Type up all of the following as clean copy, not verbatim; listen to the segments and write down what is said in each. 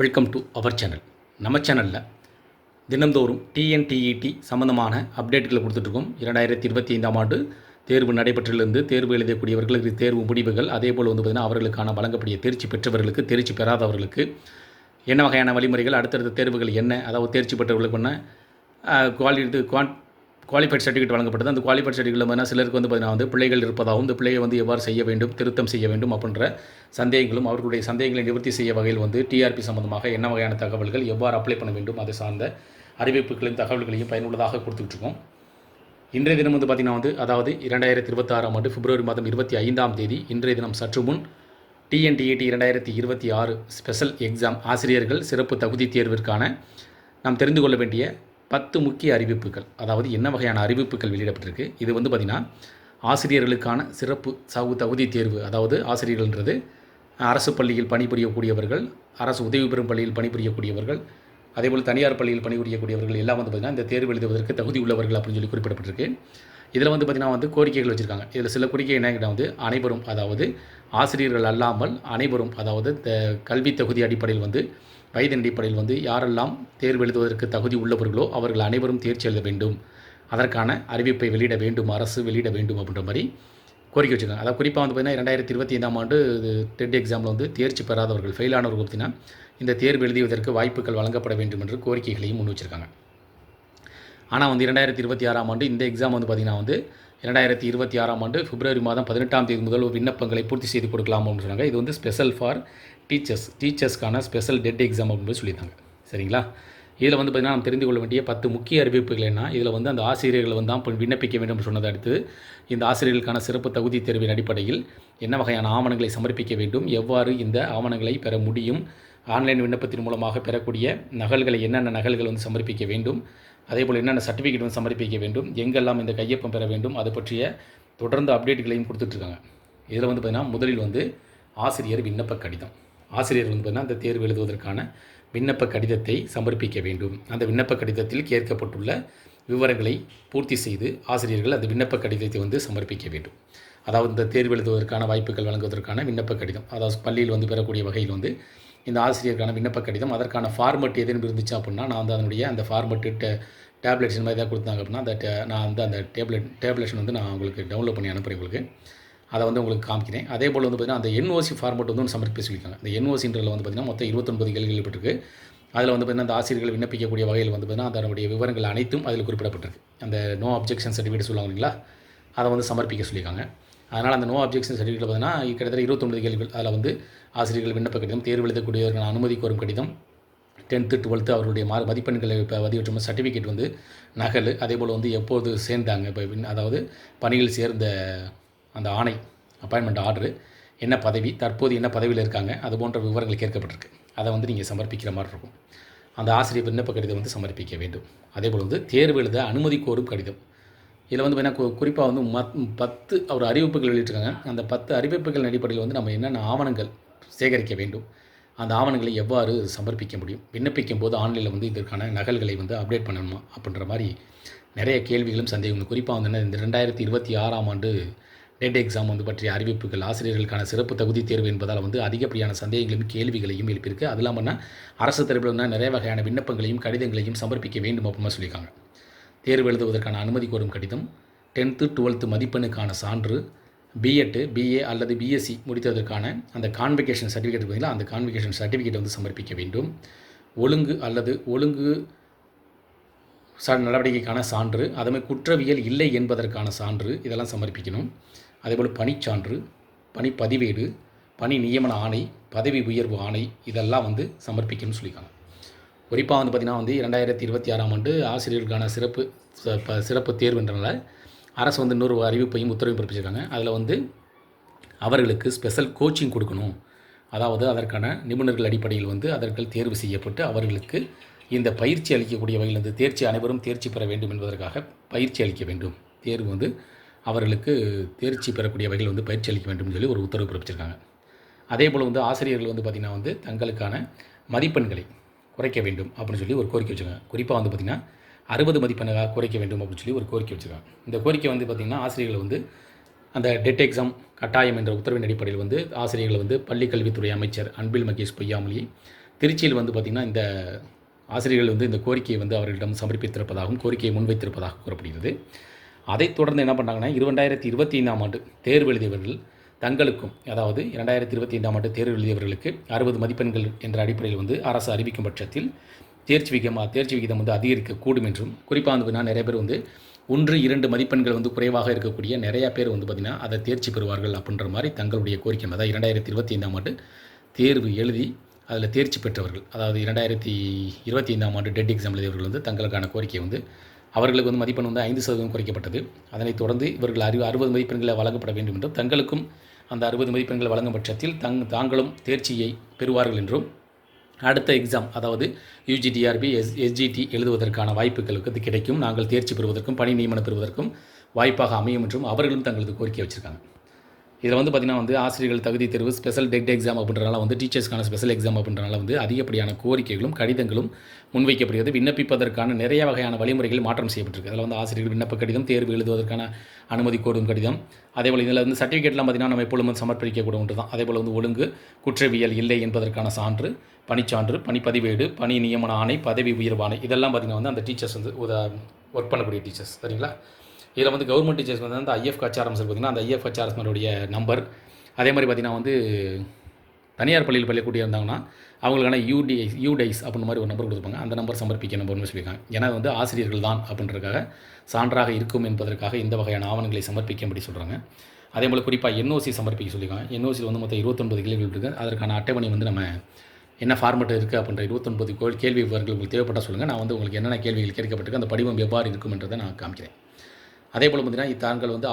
Welcome to our channel. நம்ம சேனலில் தினந்தோறும் டிஎன்டிஇடி சம்பந்தமான அப்டேட்டுகளை கொடுத்துட்ருக்கோம். 2025ஆம் ஆண்டு தேர்வு நடைபெற்றிலிருந்து தேர்வு எழுதக்கூடியவர்களுக்கு தேர்வு முடிவுகள், அதேபோல் பார்த்திங்கன்னா அவர்களுக்கான வழங்கக்கூடிய தேர்ச்சி பெற்றவர்களுக்கு, தேர்ச்சி பெறாதவர்களுக்கு என்ன வகையான வழிமுறைகள், அடுத்தடுத்த தேர்வுகள் என்ன, அதாவது தேர்ச்சி பெற்றவர்களுக்கு என்ன குவாலிஃபைட் சர்டிஃபிகேட் வழங்கப்பட்டது. அந்த குவாலிஃபைட் சர்டிஃபிகேட்டில் பார்த்தீங்கன்னா சிலருக்கு பார்த்தீங்கன்னா பிள்ளைகள் இருப்பதாகவும், இந்த பிள்ளையை எவ்வாறு செய்ய வேண்டும், திருத்தம் செய்ய வேண்டும் அப்படின்ற சந்தேகங்களும், அவர்களுடைய சந்தேகங்களை நிவர்த்தி செய்ய வகையில் டிஆர்பி சம்பந்தமாக என்ன வகையான தகவல்கள், எவ்வாறு அப்ளை பண்ண வேண்டும், அது சார்ந்த அறிவிப்புகளையும் தகவல்களையும் பயனுள்ளதாக கொடுத்துக்கிட்டு இருக்கோம். இன்றைய தினம் பார்த்திங்கன்னா அதாவது 2026ஆம் ஆண்டு பிப்ரவரி மாதம் 25ஆம் தேதி இன்றைய தினம் சற்று முன் டிஎன்டிஇடி 2026 ஸ்பெஷல் எக்ஸாம் ஆசிரியர்கள் சிறப்பு தகுதி தேர்விற்கான நாம் தெரிந்து கொள்ள வேண்டிய 10 முக்கிய அறிவிப்புகள், அதாவது என்ன வகையான அறிவிப்புகள் வெளியிடப்பட்டிருக்கு. இது பார்த்திங்கன்னா ஆசிரியர்களுக்கான சிறப்பு தகுதி தேர்வு, அதாவது ஆசிரியர்கள்ன்றது அரசு பள்ளியில் பணிபுரியக்கூடியவர்கள், அரசு உதவி பெறும் பள்ளியில் பணிபுரியக்கூடியவர்கள், அதேபோல் தனியார் பள்ளியில் பணிபுரியக்கூடியவர்கள் எல்லாம் பார்த்திங்கன்னா இந்த தேர்வு எழுதுவதற்கு தகுதி உள்ளவர்கள் அப்படின்னு சொல்லி குறிப்பிடப்பட்டிருக்கு. இதில் பார்த்திங்கன்னா கோரிக்கைகள் வச்சுருக்காங்க. இதில் சில கோரிக்கை என்ன அனைவரும், அதாவது ஆசிரியர்கள் அல்லாமல் அனைவரும், அதாவது கல்வி தகுதி அடிப்படையில் வயதின் அடிப்படையில் யாரெல்லாம் தேர்வு எழுதுவதற்கு தகுதி உள்ளவர்களோ அவர்கள் அனைவரும் தேர்ச்சி எழுத வேண்டும், அதற்கான அறிவிப்பை வெளியிட வேண்டும், அரசு வெளியிட வேண்டும் அப்படின்ற மாதிரி கோரிக்கை வச்சுருக்காங்க. அதாவது குறிப்பாக பார்த்திங்கன்னா 2025ஆம் ஆண்டு டெட் எக்ஸாமில் தேர்ச்சி பெறாதவர்கள், ஃபெயிலானவர்கள் பார்த்திங்கன்னா இந்த தேர்வு எழுதுவதற்கு வாய்ப்புகள் வழங்கப்பட வேண்டும் என்று கோரிக்கைகளையும் முன் வச்சுருக்காங்க. ஆனால் 2026ஆம் ஆண்டு இந்த எக்ஸாம் பார்த்திங்கன்னா 2026ஆம் ஆண்டு பிப்ரவரி மாதம் 18ஆம் தேதி முதல் விண்ணப்பங்களை பூர்த்தி செய்து கொடுக்கலாம் அப்படின்னு சொன்னாங்க. இது ஸ்பெஷல் ஃபார் டீச்சர்ஸ்க்கான ஸ்பெஷல் டெட் எக்ஸாம் அப்படின்னு சொல்லியிருந்தாங்க. சரிங்களா? இதில் பார்த்திங்கன்னா நாம் தெரிந்து கொள்ள வேண்டிய 10 முக்கிய அறிவிப்புகள் என்ன, இதில் அந்த ஆசிரியர்கள் தான் விண்ணப்பிக்க வேண்டும் சொன்னதை அடுத்து இந்த ஆசிரியர்களுக்கான சிறப்பு தகுதி தேர்வின் அடிப்படையில் என்ன வகையான ஆவணங்களை சமர்ப்பிக்க வேண்டும், எவ்வாறு இந்த ஆவணங்களை பெற முடியும், ஆன்லைன் விண்ணப்பத்தின் மூலமாக பெறக்கூடிய நகல்களை என்னென்ன நகல்கள் சமர்ப்பிக்க வேண்டும், அதேபோல் என்னென்ன சர்டிஃபிகேட் சமர்ப்பிக்க வேண்டும், எங்கெல்லாம் இந்த கையொப்பம் பெற வேண்டும், அது பற்றிய தொடர்ந்து அப்டேட்டுகளையும் கொடுத்துட்ருக்காங்க. இதில் பார்த்திங்கன்னா முதலில் ஆசிரியர் விண்ணப்ப கடிதம். ஆசிரியர் பார்த்திங்கன்னா அந்த தேர்வு எழுதுவதற்கான விண்ணப்ப கடிதத்தை சமர்ப்பிக்க வேண்டும். அந்த விண்ணப்ப கடிதத்தில் கேட்கப்பட்டுள்ள விவரங்களை பூர்த்தி செய்து ஆசிரியர்கள் அந்த விண்ணப்ப கடிதத்தை சமர்ப்பிக்க வேண்டும். அதாவது இந்த தேர்வு எழுதுவதற்கான வாய்ப்புகள் வழங்குவதற்கான விண்ணப்ப கடிதம், அதாவது பள்ளியில் பெறக்கூடிய வகையில் இந்த ஆசிரியருக்கான விண்ணப்ப கடிதம், அதற்கான ஃபார்மெட் எதுன்னு இருந்துச்சு அப்படின்னா நான் அதனுடைய அந்த ஃபார்மெட்டு டேப்லெட்ஸ் மாதிரி எதாவது கொடுத்தாங்க அப்படின்னா நான் அந்த டேப்லெட்ஷன் நான் உங்களுக்கு டவுன்லோட் பண்ணி அனுப்புகிறேன். உங்களுக்கு அதை உங்களுக்கு காமிக்கிறேன். அதே போல் பார்த்திங்கன்னா அந்த என்ஓசி ஃபார்மெட் ஒன்று சமர்ப்பிக்க சொல்லியிருக்காங்க. இந்த என்ஓசின்றதில் பார்த்திங்கன்னா மொத்தம் 29 கேள்விகள் எழுப்பட்டிருக்கு. அதில் பார்த்திங்கன்னா அந்த ஆசிரியர்கள் விண்ணப்பிக்கக்கூடிய வகையில் பார்த்திங்கன்னா அதனுடைய விவரங்கள் அனைத்தும் அதில் குறிப்பிடப்பட்டிருக்கு. அந்த நோ அப்ஜெக்ஷன் சர்டிஃபிகேட் சொல்லுவாங்க இல்லைங்களா, அதை சமர்ப்பிக்க சொல்லியிருக்காங்க. அதனால் அந்த நோ அப்ஜெக்ஷன் சர்டிஃபிகேட் பார்த்திங்கன்னா கிட்டத்தட்ட 29 கேள்விகள். அதில் ஆசிரியர்கள் விண்ணப்ப கடிதம், தேர்வு எழுதக்கூடியவர்கள் அனுமதி கோரும் கடிதம், 10th 12th அவர்களுடைய மதிப்பெண்களை பதிவேற்றும் சர்டிஃபிகேட் நகல், அதேபோல் எப்போது சேர்ந்தாங்க, இப்போ அதாவது பணியில் சேர்ந்த அந்த ஆணை, அப்பாயின்மெண்ட் ஆர்டரு, என்ன பதவி, தற்போது என்ன பதவியில் இருக்காங்க, அது போன்ற விவரங்கள் கேட்கப்பட்டிருக்கு. அதை நீங்கள் சமர்ப்பிக்கிற மாதிரி இருக்கும். அந்த ஆசிரியர் விண்ணப்ப கடிதம் சமர்ப்பிக்க வேண்டும். அதேபோல் தேர்வு எழுத அனுமதி கோரும் கடிதம். இதில் பார்த்தீங்கன்னா குறிப்பாக 10 ஒரு அறிவிப்புகள் வெளியிட்டிருக்காங்க. அந்த 10 அறிவிப்புகள் அடிப்படையில் நம்ம என்னென்ன ஆவணங்கள் சேகரிக்க வேண்டும், அந்த ஆவணங்களை எவ்வாறு சமர்ப்பிக்க முடியும், விண்ணப்பிக்கும் போது ஆன்லைனில் இதற்கான நகல்களை அப்டேட் பண்ணணுமா அப்படின்ற மாதிரி நிறைய கேள்விகளும் சந்தேகங்களும். குறிப்பாக இந்த 2026ஆம் ஆண்டு டெட் எக்ஸாம் பற்றிய அறிவிப்புகள், ஆசிரியர்களுக்கான சிறப்பு தகுதி தேர்வு என்பதால் அதிகப்படியான சந்தேகங்களையும் கேள்விகளையும் எழுப்பியிருக்கு. அது இல்லாமல் அரசு தரப்பில் நிறைய வகையான விண்ணப்பங்களையும் கடிதங்களையும் சமர்ப்பிக்க வேண்டும் அப்படின்னு சொல்லியிருக்காங்க. தேர்வு எழுதுவதற்கான அனுமதி கோரும் கடிதம், 10th 12th மதிப்பெண்ணுக்கான சான்று, பிஎட், பிஏ அல்லது பிஎஸ்சி முடித்ததற்கான அந்த கான்வெகேஷன் சர்டிஃபிகேட் பார்த்தீங்கன்னா அந்த கான்வெகேஷன் சர்டிஃபிகேட் சமர்ப்பிக்க வேண்டும். ஒழுங்கு நடவடிக்கைக்கான சான்று, அதுமாதிரி குற்றவியல் இல்லை என்பதற்கான சான்று, இதெல்லாம் சமர்ப்பிக்கணும். அதேபோல் பணிச்சான்று, பணி பதிவேடு, பணி நியமன ஆணை, பதவி உயர்வு ஆணை, இதெல்லாம் சமர்ப்பிக்கணும்னு சொல்லியிருக்காங்க. குறிப்பாக பார்த்திங்கன்னா 2026ஆம் ஆண்டு ஆசிரியர்களுக்கான சிறப்பு தேர்வுன்றனால அரசு இன்னொரு அறிவிப்பையும் உத்தரவையும் பிறப்பிச்சிருக்காங்க. அதில் அவர்களுக்கு ஸ்பெஷல் கோச்சிங் கொடுக்கணும். அதாவது அதற்கான நிபுணர்கள் அடிப்படையில் அவர்கள் தேர்வு செய்யப்பட்டு அவர்களுக்கு இந்த பயிற்சி அளிக்கக்கூடிய வகையில் தேர்ச்சி, அனைவரும் தேர்ச்சி பெற வேண்டும் என்பதற்காக பயிற்சி அளிக்க வேண்டும். தேர்வு அவர்களுக்கு தேர்ச்சி பெறக்கூடிய வகையில் பயிற்சி அளிக்க வேண்டும் சொல்லி ஒரு உத்தரவு பிறப்பிச்சிருக்காங்க. அதே போல் ஆசிரியர்கள் பார்த்திங்கன்னா தங்களுக்கான மதிப்பெண்களை குறைக்க வேண்டும் அப்படின்னு சொல்லி ஒரு கோரிக்கை வச்சுருக்காங்க. குறிப்பாக பார்த்திங்கன்னா 60 மதிப்பெண்ணாக குறைக்க வேண்டும் அப்படின்னு சொல்லி ஒரு கோரிக்கை வச்சுருக்காங்க. இந்த கோரிக்கை பார்த்திங்கன்னா ஆசிரியர்கள் அந்த டெட் எக்ஸாம் கட்டாயம் என்ற உத்தரவின் அடிப்படையில் ஆசிரியர்கள் பள்ளிக்கல்வித்துறை அமைச்சர் அன்பில் மகேஷ் பொய்யாமொழி திருச்சியில் வந்து பார்த்திங்கன்னா இந்த ஆசிரியர்கள் வந்து இந்த கோரிக்கையை வந்து அவர்களிடம் சமர்ப்பித்திருப்பதாகவும் கோரிக்கையை முன்வைத்திருப்பதாக கூறப்படுகிறது. அதைத் தொடர்ந்து என்ன பண்ணாங்கன்னா 2025ஆம் ஆண்டு தேர்வு எழுதியவர்கள் தங்களுக்கும், அதாவது 2025ஆம் ஆண்டு தேர்வு எழுதியவர்களுக்கு 60 மதிப்பெண்கள் என்ற அடிப்படையில் வந்து அரசு அறிவிக்கும் பட்சத்தில் தேர்ச்சி விகிதம் வந்து அதிகரிக்கக்கூடும் என்றும், குறிப்பாக வந்து நிறைய பேர் வந்து 1-2 மதிப்பெண்கள் வந்து குறைவாக இருக்கக்கூடிய நிறையா பேர் வந்து பார்த்திங்கன்னா அதை தேர்ச்சி பெறுவார்கள் அப்படின்ற மாதிரி தங்களுடைய கோரிக்கை. அதாவது 2025ஆம் ஆண்டு தேர்வு எழுதி அதில் தேர்ச்சி பெற்றவர்கள், அதாவது 2025ஆம் ஆண்டு டெட் எக்ஸாம் எழுதியவர்கள் வந்து தங்களுக்கான கோரிக்கை வந்து அவர்களுக்கு வந்து மதிப்பெண் வந்து 5% குறைக்கப்பட்டது. அதனைத் தொடர்ந்து இவர்கள் 60 மதிப்பெண்களை வழங்கப்பட வேண்டும் என்றும், தங்களுக்கும் அந்த 60 மதிப்பெண்கள் வழங்கும் பட்சத்தில் தாங்களும் தேர்ச்சியை பெறுவார்கள் என்றும், அடுத்த எக்ஸாம் அதாவது UGTRB SGT எழுதுவதற்கான வாய்ப்புகளுக்கு கிடைக்கும், நாங்கள் தேர்ச்சி பெறுவதற்கும் பணி நியமனம் பெறுவதற்கும் வாய்ப்பாக அமையும் என்றும் அவர்களும் தங்களது கோரிக்கை வச்சுருக்காங்க. இதில் வந்து பார்த்திங்கன்னா வந்து ஆசிரியர்கள் தகுதி தேர்வு ஸ்பெஷல் டெட் எக்ஸாம் அப்படின்றனால வந்து டீச்சர்ஸ்க்கான ஸ்பெஷல் எக்ஸாம் அப்படின்றனால வந்து அதிகப்படியான கோரிக்கைகளும் கடிதங்களும் முன்வைக்கப்படுகிறது. விண்ணப்பிப்பதற்கான நிறைய வகையான வழிமுறைகள் மாற்றம் செய்யப்பட்டிருக்கு. அதில் வந்து ஆசிரியர்கள் விண்ணப்ப கடிதம், தேர்வு எழுதுவதற்கான அனுமதி கோரும் கடிதம், அதேபோல் இதில் வந்து சர்டிஃபிகேட்லாம் பார்த்திங்கன்னா நம்ம எப்பொழுதும் சமர்ப்பிக்கக்கூடிய ஒன்று தான். அதேபோல் வந்து ஒழுங்கு குற்றவியல் இல்லை என்பதற்கான சான்று, பணிச்சான்று, பணிப்பதிவேடு, பணி நியமன ஆணை, பதவி உயர்வு ஆணை, இதெல்லாம் பார்த்திங்கன்னா வந்து அந்த டீச்சர்ஸ் வந்து ஒர்க் பண்ணக்கூடிய டீச்சர்ஸ், சரிங்களா. இதில் வந்து கவர்மெண்ட் டீச்சர்ஸ் வந்து அந்த IFHRS பார்த்திங்கன்னா அந்த IFHRS நம்பர், அதே மாதிரி பார்த்திங்கன்னா வந்து தனியார் பள்ளியில் பள்ளிக்கூட்டியாக இருந்தாங்கன்னா அவங்களுக்கான யூடைஸ் அப்படின்ற மாதிரி ஒரு நம்பர் கொடுத்துருப்பாங்க. அந்த நம்பர் சமர்ப்பிக்க நம்பர்னு சொல்லியிருக்காங்க. ஏன்னா வந்து ஆசிரியர்கள் தான் அப்படின்றதுக்காக சான்றாக இருக்கும் என்பதற்காக இந்த வகையான ஆவணங்களை சமர்ப்பிக்கும்படி சொல்கிறாங்க. அதே போல் குறிப்பாக NOC சமர்ப்பிக்க சொல்லியிருக்காங்க. NOC வந்து மொத்தம் 29 கேள்விகள் இருக்குது. அதற்கான அட்டவணை வந்து நம்ம என்ன ஃபார்மெட் இருக்குது அப்படின்ற 29 கேள்வி விவரங்கள் உங்களுக்கு தேவைப்பட்டால் சொல்லுங்கள். நான் வந்து உங்களுக்கு என்னென்ன கேள்விகள் கேட்கப்பட்டிருக்கு, அந்த படிவம் எவ்வாறு இருக்கும்ன்றதை நான் காமிக்கிறேன். அதே போல் பார்த்திங்கன்னா தாங்கள் வந்து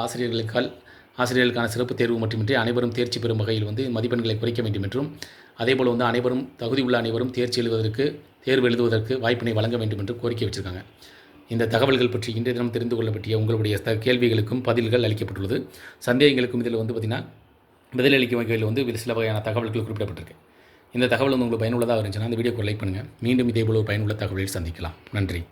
ஆசிரியர்களுக்கான சிறப்பு தேர்வு மட்டுமின்றி அனைவரும் தேர்ச்சி பெறும் வகையில் வந்து மதிப்பெண்களை குறைக்க வேண்டும் என்றும், அதேபோல் வந்து அனைவரும் தகுதியுள்ள அனைவரும் தேர்வு எழுதுவதற்கு வாய்ப்பினை வழங்க வேண்டும் என்று கோரிக்கை வச்சுருக்காங்க. இந்த தகவல்கள் பற்றி இன்றைய தினம் தெரிந்து கொள்ள பற்றிய உங்களுடைய கேள்விகளுக்கும் பதில்கள் அளிக்கப்பட்டுள்ளது. சந்தேகங்களுக்கும் இதில் வந்து பார்த்திங்கன்னா பதிலளிக்கும் வகையில் வந்து சில வகையான தகவல்கள் குறிப்பிடப்பட்டிருக்கு. இந்த தகவல் வந்து உங்களுக்கு பயனுள்ளதாக இருந்துச்சுன்னா அந்த வீடியோக்கு லைக் பண்ணுங்கள். மீண்டும் இதேபோல் ஒரு பயனுள்ள தகவலில் சந்திக்கலாம். நன்றி.